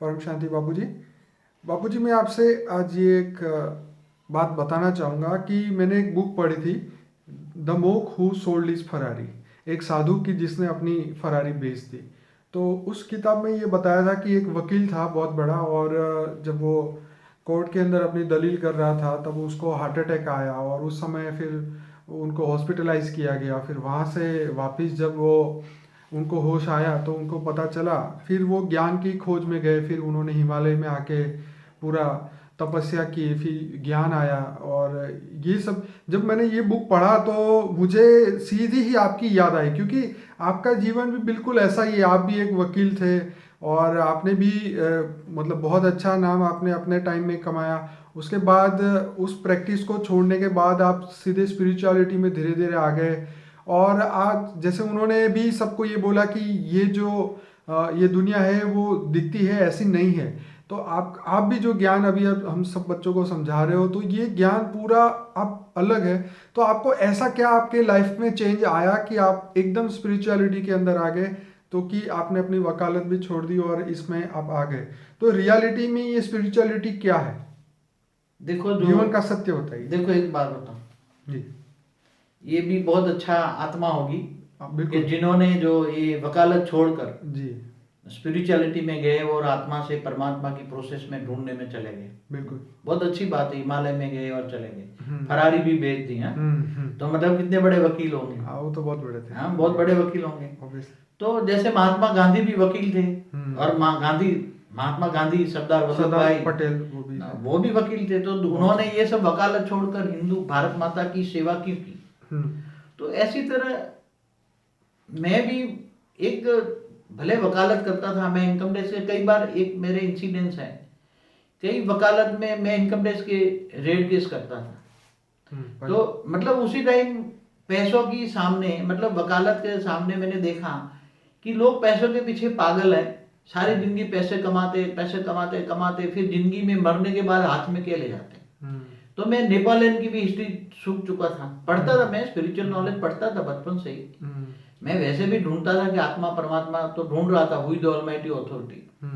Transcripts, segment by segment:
परम शांति बाबूजी। बाबूजी, मैं आपसे आज ये एक बात बताना चाहूँगा कि मैंने एक बुक पढ़ी थी, the monk who sold his Ferrari. एक साधु की जिसने अपनी फरारी बेच दी। तो उस किताब में ये बताया था कि एक वकील था बहुत बड़ा, और जब वो कोर्ट के अंदर अपनी दलील कर रहा था तब उसको हार्ट अटैक आया, और उस समय फिर उनको हॉस्पिटलाइज किया गया। फिर वहाँ से वापस जब वो उनको होश आया तो उनको पता चला, फिर वो ज्ञान की खोज में गए। फिर उन्होंने हिमालय में आके पूरा तपस्या की, फिर ज्ञान आया। और ये सब जब मैंने ये बुक पढ़ा तो मुझे सीधी ही आपकी याद आई, क्योंकि आपका जीवन भी बिल्कुल ऐसा ही है। आप भी एक वकील थे, और आपने भी मतलब बहुत अच्छा नाम आपने अपने टाइम में कमाया। उसके बाद उस प्रैक्टिस को छोड़ने के बाद आप सीधे स्पिरिचुअलिटी में धीरे धीरे आ गए। और आज जैसे उन्होंने भी सबको ये बोला कि ये जो ये दुनिया है वो दिखती है, ऐसी नहीं है। तो आप भी जो ज्ञान अभी अब हम सब बच्चों को समझा रहे हो, तो ये ज्ञान पूरा आप अलग है। तो आपको ऐसा क्या आपके लाइफ में चेंज आया कि आप एकदम स्पिरिचुअलिटी के अंदर आ गए, तो कि आपने अपनी वकालत भी छोड़ दी और इसमें आप आ गए। तो रियलिटी में ये स्पिरिचुअलिटी क्या है? देखो जो जीवन का सत्य बताइए। देखो एक बात बताओ, जी। ये भी बहुत अच्छा आत्मा होगी कि बिल्कुल। जिन्होंने जो ये वकालत छोड़कर जी। स्पिरिचुअलिटी में गए और आत्मा से परमात्मा की प्रोसेस में ढूंढने में चले गए। बिल्कुल। बहुत अच्छी बात है, हिमालय में गए और चले गए, हम्म। फरारी भी बेच दी। हाँ, तो मतलब कितने बड़े वकील होंगे। हाँ, वो तो बहुत बड़े थे। हाँ, बहुत बड़े वकील होंगे। ऑब्वियसली। तो जैसे महात्मा गांधी भी वकील थे, और महात्मा गांधी, सरदार वल्लभ सरदार भाई पटेल वो भी थे। वो भी वकील थे। तो उन्होंने ये सब वकालत छोड़कर हिंदू भारत माता की सेवा क्यों की? हम्म। तो ऐसी तरह मैं भी एक, भले वकालत करता था मैं इनकम टैक्स के, कई बार एक मेरे इंसिडेंट्स हैं, कई वकालत में मैं इनकम टैक्स के रेड केस करता था। तो मतलब उसी टाइम पैसों की सामने, मतलब वकालत के सामने मैंने देखा कि लोग पैसों के पीछे पागल हैं। सारी जिंदगी पैसे कमाते पैसे कमाते कमाते, फिर जिंदगी में मरने के बाद हाथ में क्या ले जाते हैं। तो मैं नेपोलियन की भी हिस्ट्री सूख चुका था, पढ़ता था, मैं स्पिरिचुअल नॉलेज पढ़ता था बचपन से ही। मैं वैसे भी ढूंढता था कि आत्मा परमात्मा तो ढूंढ रहा था, हुई द ऑलमाइटी अथॉरिटी,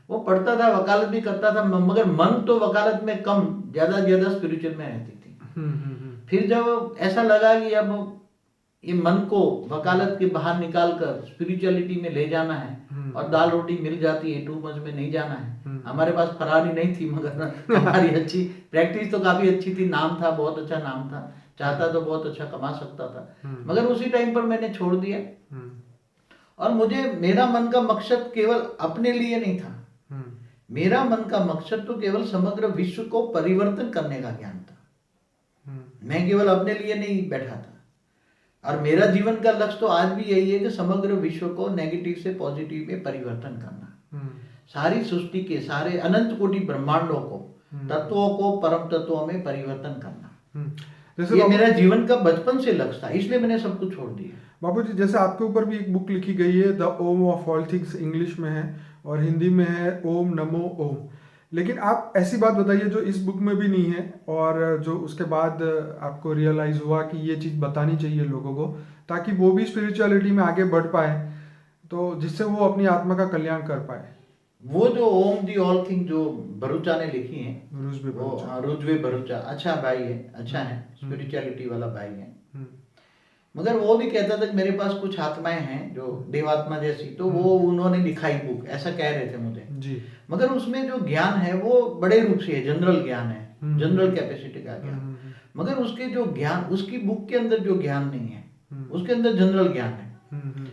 वो पढ़ता था, वकालत भी करता था, मगर मन तो वकालत में कम, ज्यादा ज्यादा स्पिरिचुअल में रहती थी। फिर जब ऐसा लगा कि अब ये मन को वकालत के बाहर निकाल कर स्पिरिचुअलिटी में ले जाना है, और दाल रोटी मिल जाती है, टू मच में नहीं जाना है। हमारे पास फरारी नहीं थी, मगर हमारी अच्छी प्रैक्टिस तो काफी अच्छी थी, नाम था, बहुत अच्छा नाम था, चाहता तो बहुत अच्छा कमा सकता था, मगर उसी टाइम पर मैंने छोड़ दिया। और मुझे, मेरा मन का मकसद केवल अपने लिए नहीं था, मेरा मन का मकसद तो केवल समग्र विश्व को परिवर्तन करने का ज्ञान था। मैं केवल अपने लिए नहीं बैठा था, और मेरा जीवन का लक्ष्य तो आज भी यही है कि समग्र विश्व को नेगेटिव से पॉजिटिव में परिवर्तन करना, सारी सृष्टि के सारे अनंत कोटि ब्रह्मांडों को, तत्वों को परम तत्वों में परिवर्तन करना। ये मेरा जीवन का बचपन से लक्ष्य था, इसलिए मैंने सब कुछ छोड़ दिया। बाबू जी, जैसे आपके ऊपर भी एक बुक लिखी गई है, the Om of all things, English में है, और हिंदी में है ओम नमो ओम। लेकिन आप ऐसी बात बताइए जो इस बुक में भी नहीं है, और जो उसके बाद आपको रियलाइज हुआ कि ये चीज़ बतानी चाहिए लोगों को, ताकि वो भी स्पिरिचुअलिटी में आगे बढ़ पाए, तो जिससे वो अपनी आत्मा का कल्याण कर पाए। वो जो ओम दी ऑल थिंग जो भरूचा ने लिखी है, रुजबे रुजबे भरूचा, अच्छा भाई है, अच्छा है, स्पिरिचुअलिटी वाला भाई है। मगर वो भी कहता था कि मेरे पास कुछ आत्माएं हैं जो देवात्मा जैसी, तो वो उन्होंने लिखाई बुक, ऐसा कह रहे थे मुझे जी। मगर उसमें जो ज्ञान है वो बड़े रूप से है, जनरल ज्ञान है, जनरल कैपेसिटी का ज्ञान, मगर उसके जो ज्ञान, उसकी बुक के अंदर जो ज्ञान नहीं है, उसके अंदर जनरल ज्ञान है।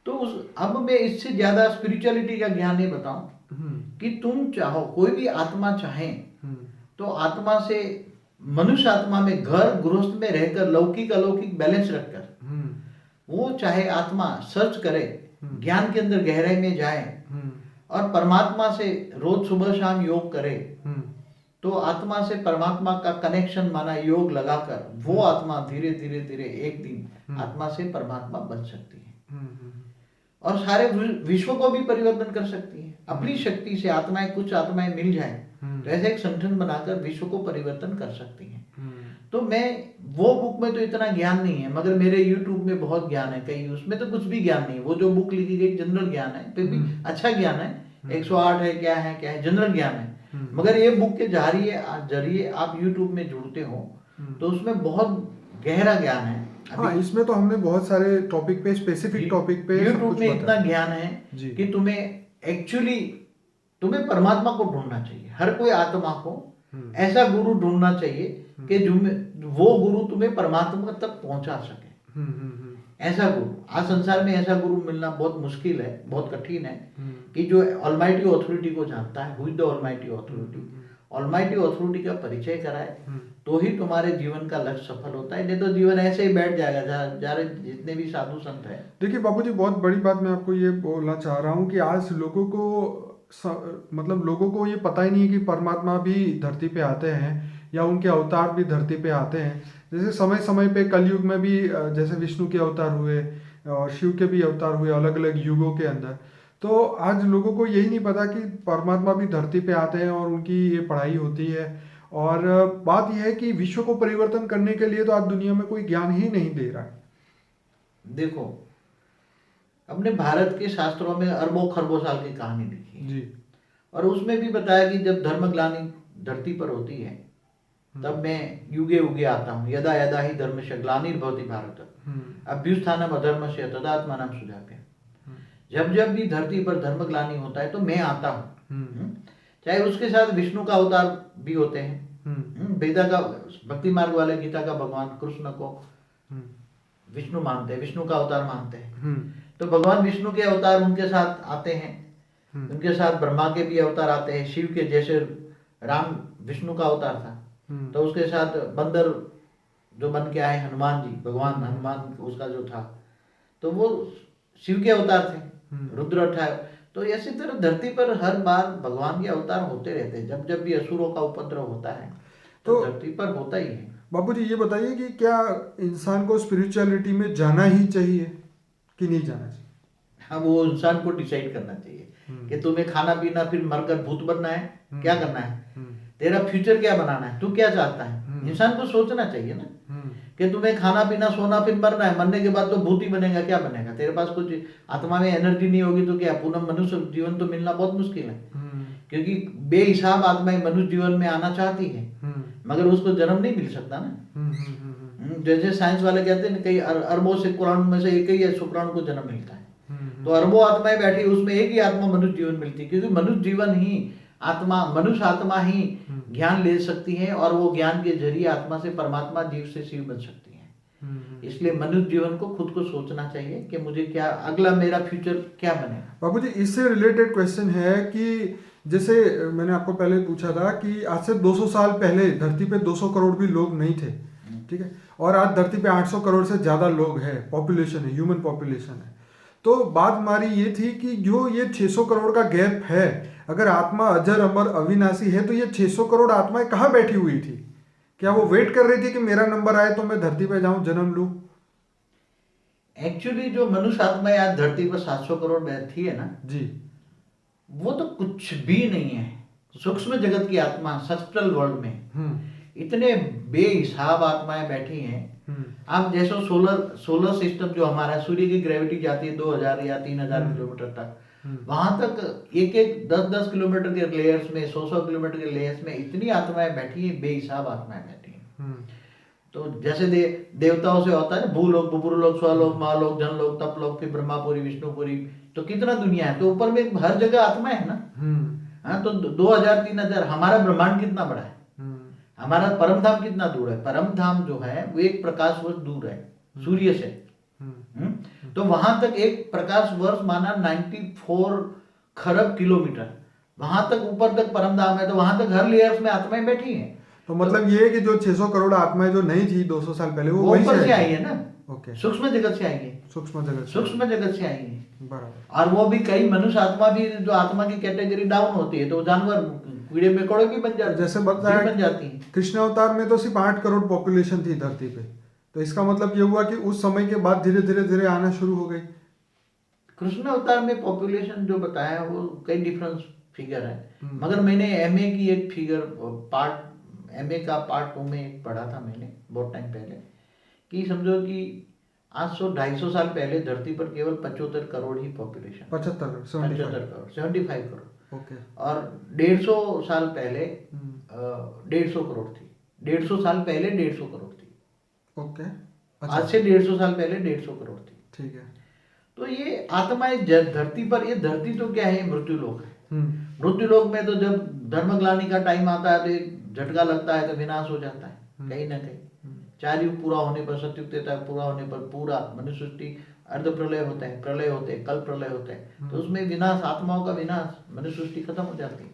तो अब मैं इससे ज्यादा स्पिरिचुअलिटी का ज्ञान नहीं बताऊं कि तुम चाहो, कोई भी आत्मा चाहे तो आत्मा से, मनुष्य आत्मा में घर गृहस्थ में रहकर लौकिक अलौकिक बैलेंस रखकर वो चाहे आत्मा सर्च करे, ज्ञान के अंदर गहराई में जाए, और परमात्मा से रोज सुबह शाम योग करे, तो आत्मा से परमात्मा का कनेक्शन माना योग लगाकर वो आत्मा धीरे धीरे धीरे एक दिन आत्मा से परमात्मा बन सकती है, और सारे विश्व को भी परिवर्तन कर सकती है अपनी शक्ति से। आत्माएं, कुछ आत्माएं मिल जाए तो ऐसे एक संगठन बनाकर विश्व को परिवर्तन कर सकती हैं। तो मैं, वो बुक में तो इतना ज्ञान नहीं है, मगर मेरे YouTube में बहुत ज्ञान है, कई उसमें तो कुछ भी ज्ञान नहीं है। वो जो बुक लिखी गई जनरल ज्ञान है, फिर भी अच्छा ज्ञान है, 108 है, क्या है जनरल ज्ञान है। मगर ये बुक के जरिए आप यूट्यूब में जुड़ते हो तो उसमें बहुत गहरा ज्ञान है। हाँ, इसमें तो हमने बहुत सारे टॉपिक पे, स्पेसिफिक टॉपिक पे सब यूट्यूब कुछ में इतना बताया। ज्ञान है जी। कि तुम्हें परमात्मा को ढूंढना चाहिए। हर कोई आत्मा को ऐसा गुरु ढूंढना चाहिए कि वो गुरु तुम्हें परमात्मा तक पहुंचा सके। ऐसा गुरु, आज संसार में ऐसा गुरु मिलना बहुत मुश्किल है, बहुत कठिन है कि जो ऑलमाइटी ऑथोरिटी को जानता है। Who is the almighty authority? Almighty authority का परिचय कराए तो ही तुम्हारे जीवन का लक्ष्य सफल होता है, नहीं तो जीवन ऐसे ही बैठ जाएगा। जहाँ जितने भी साधु संत है। देखिए बाबूजी, बहुत बड़ी बात मैं आपको ये बोलना चाह रहा हूँ कि आज लोगों को मतलब लोगों को ये पता ही नहीं है कि परमात्मा भी धरती पे आते हैं या उनके अवतार भी धरती पे आते हैं। जैसे समय समय पे कलयुग में भी जैसे विष्णु के अवतार हुए और शिव के भी अवतार हुए अलग अलग युगों के अंदर। तो आज लोगों को यही नहीं पता कि परमात्मा भी धरती पे आते हैं और उनकी ये पढ़ाई होती है। और बात यह है कि विश्व को परिवर्तन करने के लिए तो आज दुनिया में कोई ज्ञान ही नहीं दे रहा है। देखो, अपने भारत के शास्त्रों में अरबों खरबों साल की कहानी लिखी है जी। और उसमें भी बताया कि जब धर्मग्लानि धरती पर होती है तब मैं युगे उगे आता हूँ। यदा यदा ही धर्मस्य ग्लानिर्भवति भारत अभ्युत्थानम् अधर्मस्य तदात्मानं सुजाते। जब जब भी धरती पर धर्मग्लानि होता है तो मैं आता हूँ। चाहे उसके साथ विष्णु का अवतार भी होते हैं। वेदा का भक्ति मार्ग वाले गीता का भगवान कृष्ण को विष्णु मानते हैं, विष्णु का अवतार मानते हैं। तो भगवान विष्णु के अवतार उनके साथ आते हैं। उनके साथ ब्रह्मा के भी अवतार आते हैं। शिव के जैसे राम विष्णु का अवतार था तो उसके साथ बंदर जो बन के आए हनुमान जी, भगवान हनुमान उसका जो था तो वो शिव के अवतार थे। रुद्र था। तो इसी तरह धरती पर हर बार भगवान के अवतार होते रहते हैं। जब जब भी असुरों का उपद्रव होता है तो धरती पर होता ही है। बाबूजी ये बताइए कि क्या इंसान को स्पिरिचुअलिटी में जाना ही चाहिए कि नहीं जाना चाहिए? हाँ, वो इंसान को डिसाइड करना चाहिए कि तुम्हें खाना पीना फिर मरकर भूत बनना है, क्या करना है, तेरा फ्यूचर क्या बनाना है, तू क्या चाहता है। इंसान को सोचना चाहिए ना कि तुम्हें खाना पीना सोना फिर मरना है। मरने के बाद तो भूत ही बनेगा, क्या बनेगा। तेरे पास कुछ आत्मा में एनर्जी नहीं होगी तो क्या पुनः मनुष्य जीवन तो मिलना बहुत मुश्किल है। क्योंकि बेहिसाब आत्माएं मनुष्य जीवन में आना चाहती है मगर उसको जन्म नहीं मिल सकता ना। जैसे साइंस वाले कहते हैं कई अरबों से कुरान में से एक ही शुक्राणु को जन्म मिलता है। तो अरबों आत्माएं बैठी, उसमें एक ही आत्मा मनुष्य जीवन मिलती है। क्योंकि मनुष्य जीवन ही मनुष्य आत्मा ही ज्ञान ले सकती है और वो ज्ञान के जरिए आत्मा से परमात्मा, जीव से शिव बन सकती है। इसलिए मनुष्य जीवन को खुद को सोचना चाहिए कि मुझे क्या अगला मेरा फ्यूचर क्या बनेगा। बाबूजी इससे रिलेटेड क्वेश्चन है कि जैसे मैंने आपको पहले पूछा था कि आज से 200 साल पहले धरती पे 200 करोड़ भी लोग नहीं थे, ठीक है, और आज धरती पे 800 करोड़ से ज़्यादा लोग हैं, पॉपुलेशन है, ह्यूमन पॉपुलेशन है। तो बात हमारी ये थी कि जो ये 600 करोड़ का गैप है, अगर आत्मा अजर अमर अविनाशी है तो ये 600 करोड़ आत्माएं कहाँ बैठी हुई थी? क्या वो वेट कर रही थी कि मेरा नंबर आए तो मैं धरती पे जाऊं, जन्म लूं? एक्चुअली जो मनुष्य आत्माएं आज धरती पर 700 करोड़ बैठी है ना जी, वो तो कुछ भी नहीं है। सूक्ष्म जगत की आत्मा सस्ट्रल वर्ल्ड में इतने बेहिसाब आत्माएं बैठी हैं। आप जैसे सोलर सिस्टम जो हमारा, सूर्य की ग्रेविटी जाती है 2000 या 3000 किलोमीटर तक, वहां तक एक 10-10 किलोमीटर के लेयर्स में, 100 किलोमीटर के लेयर्स में इतनी आत्माएं बैठी है, बेहिसाब आत्माएं बैठी हैं। तो जैसे देवताओं से होता है भूलोक, बुबुरलोक, स्वलोक, महालोक, जनलोक, तपलोक, फिर ब्रह्मापुरी, विष्णुपुरी, तो कितना दुनिया है। तो ऊपर में हर जगह आत्मा है ना। हाँ, तो 2000-3000 हमारा ब्रह्मांड कितना बड़ा है, हमारा परम धाम कितना दूर है। परम धाम जो है वो एक प्रकाश वर्ष दूर है सूर्य से। तो वहां तक एक प्रकाश वर्ष माना 94 खरब किलोमीटर, वहां तक ऊपर तक परम धाम है। तो वहां तक हर लेयर्स में आत्माएं बैठी हैं। तो मतलब ये है कि जो 600 करोड़ आत्माएं जो नहीं थी 200 साल पहले वो वहीं ऊपर से आई है ना। ओके, सूक्ष्म जगत से आई है, सूक्ष्म जगत से आई है। बराबर। और वो भी कई मनुष्य आत्मा भी, जो आत्मा की कैटेगरी डाउन होती है तो जानवर, कीड़े मकोड़े भी बन जाते, जैसे बताया बन जाती है। कृष्ण अवतार में तो सिर्फ 8 करोड़ पॉपुलेशन थी धरती पे, तो इसका मतलब ये हुआ कि उस समय के बाद धीरे धीरे धीरे आना शुरू हो गई। कृष्ण अवतार में पॉपुलेशन जो बताया वो कई डिफरेंस फिगर है। मगर मैंने एमए की एक फिगर एमए का पार्ट 2 में एक पढ़ा था मैंने बहुत टाइम पहले, कि समझो कि आज 100-250 साल पहले धरती पर केवल 75 करोड़ ही पॉपुलेशन, 75 करोड़, 75 करोड़, 75 करोड़। ओके। और 150 साल पहले हम्म, 150 करोड़ थी। 150 साल पहले 150 करोड़ थी। ओके। आज अच्छा, से 150 साल पहले 150 करोड़ थी। ठीक है। तो ये आत्माएं धरती पर, ये धरती तो क्या है, मृत्यु लोक है। हम्म, मृत्यु लोक में तो जब धर्मग्लानि का टाइम आता है तो एक झटका लगता है तो विनाश हो जाता है कहीं ना कहीं। हम्म, चार युग पूरा होने पर, सतयुग त्रेता पूरा होने पर पूरा मनुष्य सृष्टि अर्ध प्रलय होता है, प्रलय होते हैं, कल प्रलय होते हैं, तो उसमें विनाश, आत्माओं का विनाश, मनुष्य सृष्टि खत्म हो जाती है।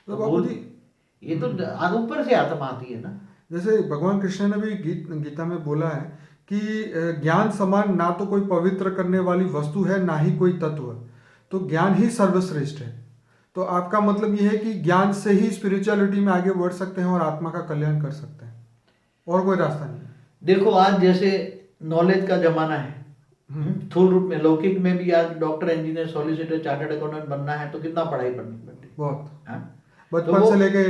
तो तो बाबूजी, भूल, ये तो ऊपर से आत्मा आती है ना। जैसे भगवान कृष्ण ने भी गीता में बोला है कि ज्ञान समान ना तो कोई पवित्र करने वाली वस्तु है, ना ही कोई तत्व, तो ज्ञान ही सर्वश्रेष्ठ है। तो आपका मतलब ये है कि ज्ञान से ही स्पिरिचुअलिटी में आगे बढ़ सकते हैं और आत्मा का कल्याण कर सकते हैं, और कोई रास्ता नहीं है। देखो आज जैसे नॉलेज का जमाना है, स्थूल रूप में, लौकिक में भी आज doctor, engineer, solicitor, chartered accountant बनना है तो कितना पढ़ाई पढ़नी पड़ती है। बहुत, हाँ? तो बचपन वो से लेके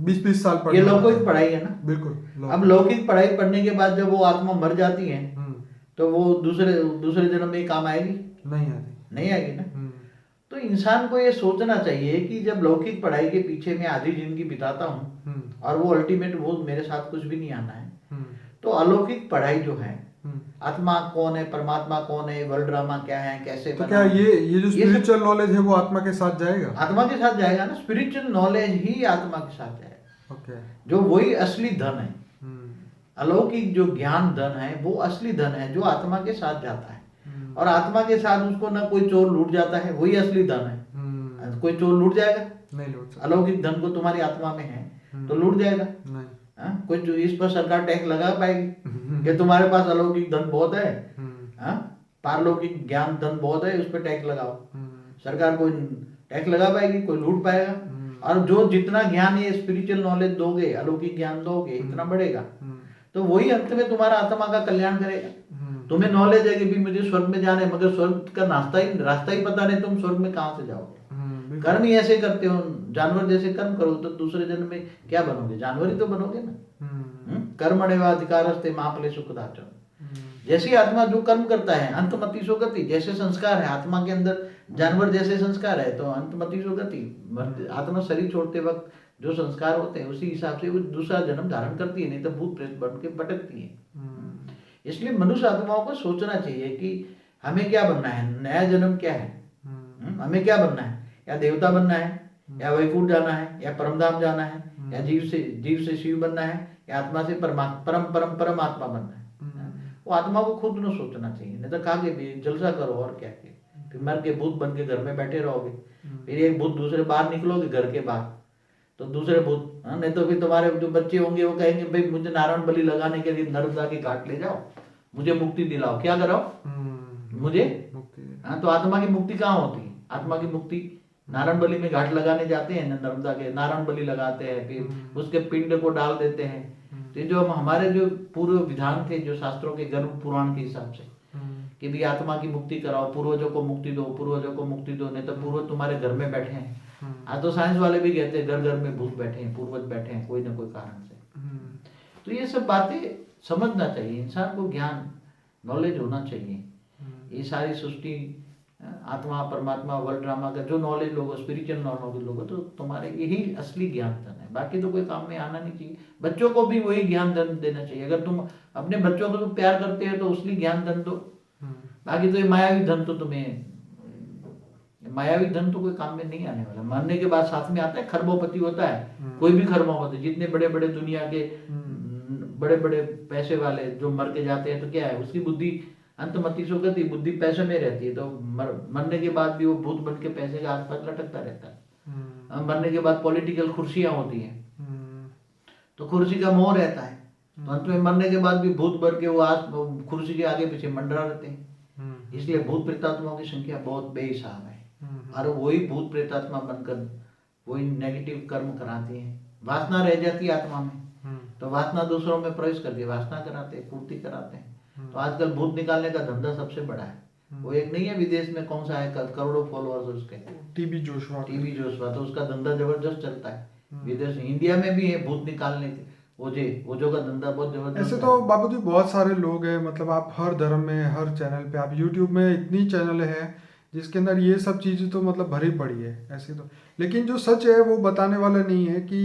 20-20 साल ये पढ़ना पड़ता लौकिक है। पढ़ाई है ना। बिल्कुल अब लौकिक पढ़ाई पढ़ने के बाद जब वो आत्मा मर जाती है हम्म, तो वो दूसरे दूसरे जन्म में काम आएगी? नहीं आती। नहीं आएगी ना। तो इंसान को ये सोचना चाहिए कि जब लौकिक पढ़ाई के पीछे मैं आधी जिंदगी बिताता हूँ और वो अल्टीमेट वो मेरे साथ कुछ भी नहीं आना है, तो अलौकिक पढ़ाई जो है, आत्मा कौन है, परमात्मा कौन है, वर्ल्ड ड्रामा क्या है, कैसे तो बना क्या है, ये जो सब स्पिरिचुअल नॉलेज है वो आत्मा के साथ जाएगा? आत्मा के साथ जाएगा ना। स्पिरिचुअल नॉलेज ही आत्मा के साथ जाएगा, ओके। जो वही असली धन है। हम्म, अलौकिक जो ज्ञान धन है वो असली धन है जो आत्मा के साथ जाता है, और आत्मा के साथ उसको ना कोई चोर लूट जाता है, वही असली धन है। कोई चोर लूट जाएगा? नहीं लूट सकता। अलौकिक धन को तुम्हारी आत्मा में है तो लूट जाएगा? नहीं। हाँ? कोई जो इस पर सरकार टैक्स लगा पाएगी कि तुम्हारे पास अलौकिक धन बहुत है, हाँ, पारलौकिक ज्ञान धन बहुत है, उस पर टैक्स लगाओ? सरकार कोई टैक्स लगा पाएगी? कोई लूट पाएगा? और जो जितना ज्ञान ये स्पिरिचुअल नॉलेज दोगे, अलौकिक ज्ञान दोगे, इतना बढ़ेगा तो वही अंत में तुम्हारा आत्मा का कल्याण करेगा। तुम्हें नॉलेज है कि भी मुझे स्वर्ग में जाना है, मगर स्वर्ग का रास्ता ही पता नहीं, तुम स्वर्ग में कहाँ से जाओगे? कर्म ही ऐसे करते हो, जानवर जैसे कर्म करो तो दूसरे जन्म में क्या बनोगे? जानवर ही तो बनोगे ना। कर्मण्येवाधिकारस्ते मा फले सुखदाचन। जैसी आत्मा जो कर्म करता है, अंतमति सो गति, जैसे संस्कार है आत्मा के अंदर, जानवर जैसे संस्कार है तो अंतमति सो गति। आत्मा शरीर छोड़ते वक्त जो संस्कार होते हैं उसी हिसाब से वो दूसरा जन्म धारण करती है, नहीं तो भूत प्रेत बन के भटकती है। इसलिए मनुष्य आत्माओं को सोचना चाहिए कि हमें क्या बनना है, नया जन्म क्या है, हमें क्या बनना है, या देवता बनना है, या वैकुंठ जाना है, या परमधाम जाना है, या जीव से शिव बनना है, या आत्मा से परमात्मा बनना है। वो आत्मा को खुद न सोचना चाहिए, नहीं तो कहा कि जलसा करो और क्या है, फिर मर के भूत बन के घर में बैठे रहोगे, फिर एक भूत दूसरे बाहर निकलोगे घर के बाहर तो दूसरे भूत, नहीं तो फिर तुम्हारे जो बच्चे होंगे वो कहेंगे भाई मुझे नारायण बलि लगाने के लिए नर्मदा के घाट ले जाओ, मुझे मुक्ति दिलाओ। क्या कराओ? मुझे मुक्ति। हाँ, तो आत्मा की मुक्ति कहाँ होती है? आत्मा की मुक्ति नारायण बलि में घाट लगाने जाते हैं, नर्मदा के नारायण बलि लगाते हैं, फिर उसके पिंड को डाल देते हैं। तो जो हमारे जो पूर्व विधान थे, जो शास्त्रों के गर्भ पुराण के हिसाब से कि भी आत्मा की मुक्ति कराओ, पूर्वजों को मुक्ति दो, पूर्वजों को मुक्ति दो, नहीं तो पूर्वज तुम्हारे घर में बैठे हैं। आज तो साइंस वाले भी कहते हैं घर घर में भूत बैठे हैं, पूर्वज बैठे हैं कोई ना कोई कारण से। तो ये सब बातें समझना चाहिए इंसान को, ज्ञान नॉलेज होना चाहिए। ये सारी सृष्टि, आत्मा, परमात्मा, वर्ल्ड ड्रामा का जो नॉलेज लोगो, स्पिरिचुअल नॉलेज लोगो, तो तुम्हारे यही असली ज्ञान धन है, बाकी तो कोई काम में आना नहीं चाहिए। बच्चों को भी वही ज्ञान धन देना चाहिए। अगर तुम अपने बच्चों को प्यार करते हो तो उसलिए ज्ञान धन दो, बाकी तो ये मायावी धन तो तुम्हें, मायावी धन तो कोई काम में नहीं आने वाला। मरने के बाद साथ में आता है, खरबोपति होता है, कोई भी खरबोपति, जितने बड़े बड़े दुनिया के बड़े बड़े पैसे वाले जो मर के जाते हैं तो क्या है, उसकी बुद्धि अंतमति सो गति, बुद्धि पैसे में रहती है, तो मरने के बाद भी वो भूत बन के पैसे के आसपास लटकता रहता है। मरने के बाद पॉलिटिकल कुर्सियां होती हैं तो कुर्सी का मोह रहता है, तो अंत में मरने के बाद भी भूत बन के वो कुर्सी के आगे पीछे मंडरा रहते हैं। इसलिए भूत प्रेतात्माओं की संख्या बहुत बेहिसाब है, और वही भूत प्रेतात्मा बनकर वही नेगेटिव कर्म कराते हैं। वासना रह जाती है आत्मा में, तो वासना दूसरों में प्रवेश करके वासना कराते हैं, पूर्ति कराते हैं। तो आजकल भूत निकालने का धंधा सबसे बड़ा है। वो एक नहीं है विदेश में, कौन सा है, करोड़ों फॉलोअर्स उसके, टीबी जोशवा, तो उसका धंधा जबरदस्त चलता है विदेश। इंडिया में भी है भूत निकालने के, ओझों का धंधा बहुत जबरदस्त। ऐसे तो बाबूजी बहुत सारे लोग हैं, मतलब आप हर धर्म में, हर चैनल पे, आप यूट्यूब में इतनी चैनल है जिसके अंदर ये सब चीज़ें तो मतलब भरी पड़ी है ऐसे तो। लेकिन जो सच है वो बताने वाला नहीं है कि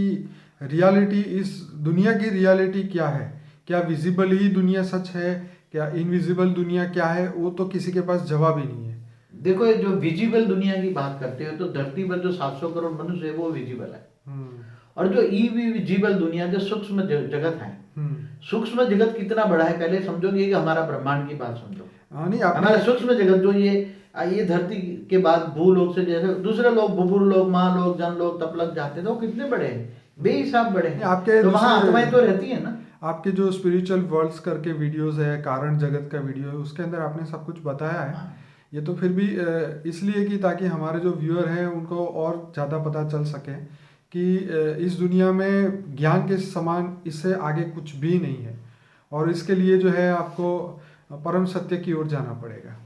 रियलिटी, इस दुनिया की रियलिटी क्या है, क्या विजिबल ही दुनिया सच है, क्या इनविजिबल दुनिया क्या है, वो तो किसी के पास जवाब ही नहीं है। देखो, ये जो विजिबल दुनिया की बात करते हो तो धरती पर जो 700 करोड़ मनुष्य है वो विजिबल है। हम्म। और जो विजिबल दुनिया, जो सूक्ष्म जगत है, हम्म। सूक्ष्म जगत कितना बड़ा है पहले समझोगे कि हमारा ब्रह्मांड की बात समझो। हाँ, नहीं आपने हमारा सूक्ष्म जगत जो ये धरती के बाद भूलोक से जैसे दूसरे लोग भूपुर लोग, महालोक, जनलोक, तपलक जाते हैं तो वो कितने बड़े हैं, बेहिसाब बड़े नहीं, हैं। आपके तो वहां आत्माएं तो दूसरे रहती है ना। आपके जो स्पिरिचुअल वर्ल्ड्स करके वीडियोस है, कारण जगत का वीडियो है, उसके अंदर आपने सब कुछ बताया है। हाँ। ये तो फिर भी इसलिए कि ताकि हमारे जो व्यूअर हैं उनको और ज़्यादा पता चल सके कि इस दुनिया में ज्ञान के समान इससे आगे कुछ भी नहीं है, और इसके लिए जो है आपको परम सत्य की ओर जाना पड़ेगा।